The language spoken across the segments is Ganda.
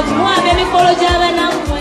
muhambe mikolo gy'abanammwe.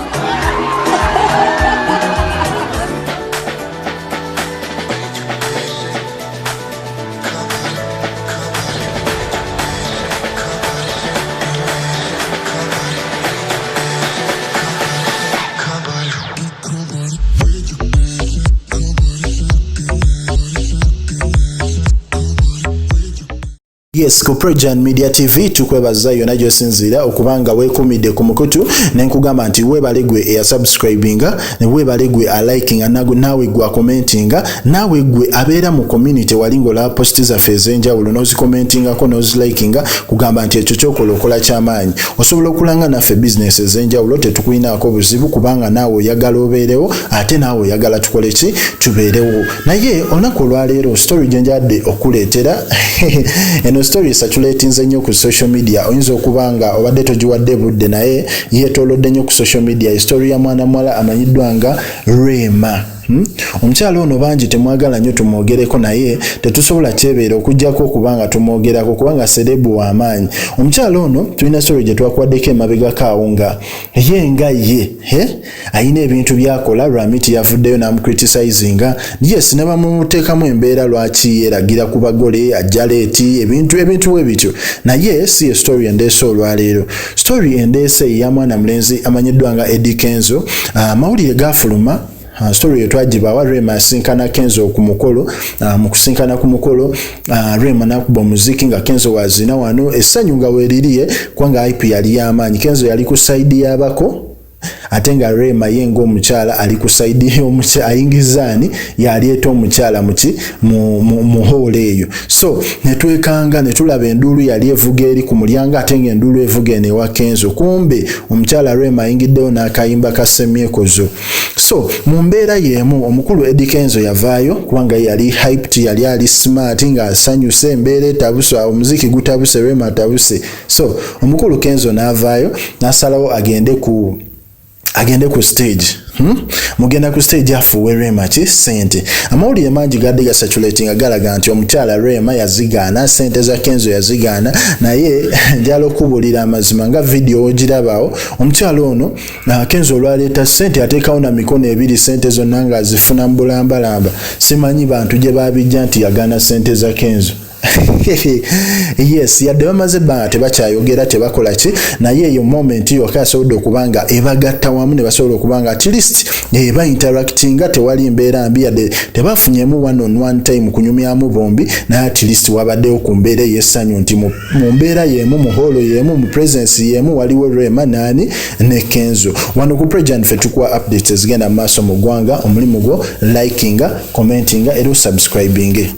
Yes, ku Prejan Media TV tukwebaza yona gyosinzira okubanga weekumidde ku mukutu nenkugamba nti webale gwe eya subscribinga ne webale gwe a likinga nawe gwe a commentinga nawe gwe abeera mu community walingo la post zaffe ez'enjawulo nozi commentingako nozi likinga kugamba nti ekyo kyokola okola kyamaanyi osobola okulanga naffe business ez'enjawulo tetukulinaako buzibu kubanga naawe oyagala obeerewo ate naawe oyagala tukole ki tubeerewo. Naye olunaku olwaleero story gye njadde okuleetera eno story saturatinze nnyo ku social media oyinza okubanga obadde togiwadde budde naye yeetoolodde nnyo ku social media story ya mwana mwala amanyiddwa nga Rema. Omukyala ono bangi temwagala nnyo tumwogereko naye tetusobola kyebeera okuggyako okubanga tumwogerako kubanga serebu w'amaanyi. Omukyala ono tulina story gye twakuwaddeko emabega kaawo nga ye nga ye ayina ebintu byakola lwamiti yavuddeyo n'amukriticizinga. Yes, ne bamumuteekamu embeera lwaki yeeragira ku bagole ajaleeti ebintu we bityo naye si story endeese olwaleero. Story endeese ya mwana mulenzi amanyiddwa nga Eddy Kenzo. Mawulire gafuluma story yetwagibawa Rema asinkana Kenzo ku mukolo mu kusinkana ku mukolo Rema nakuba muziki nga Kenzo wazina wano essanyu nga weririye kwanga IP yali y'amaanyi. Kenzo yali ku side y'abako ate nga Rema yengo omukyala ali ku side ayingizani yaleeta omukyala mu hole eyo. So netwekanga netulaba endulu yali evuga eri ku mulyango ate nga endulu evuga ene wa Kenzo. Kumbe omukyala Rema ayingiddeyo n'akayimba ka Kyebekoze. So mu mbeera yemu omukulu Eddy Kenzo yavaayo kubanga yali hyped yali ali smart nga asanyuse embeera etabuse omuziki gutabuse Rema atabuse. So omukulu Kenzo n'avaayo n'asalawo agende ku stage. Mugenda ku stage afuwe Rema ki sente. Amawulire mangi gadde gasaturatinga galaga nti omukyala Rema yazigaana sente za Kenzo yazigaana naye njala okubulira amazima nga video ogirabawo omukyala ono Kenzo olwaleeta sente ateekawo na mikono ebiri sente zonna nga azifuna mbulambalamba. Simanyi bantu gye babijja nti yagaana sente za Kenzo. Yes, yadde bamaze ebbanga tebakyayogera tebakola ki naye eyo moment yokka asobodde okubanga ebagatta wamu ne basobola okubanga at least eba interactinga tewali mbeera mbi yadde tebafunyemu one on one time kunyumyamu bombi naye at least wabaddewo ku mbeera ey'essanyu nti mu mbeera yemu mu holo yemu mu presence yemu waliwo Rema nani ne Kenzo. Wano ku Prejan ffe tukuwa updates ezigenda mu maaso mu ggwanga omulimu gwo likinga commentinga era subscribinge.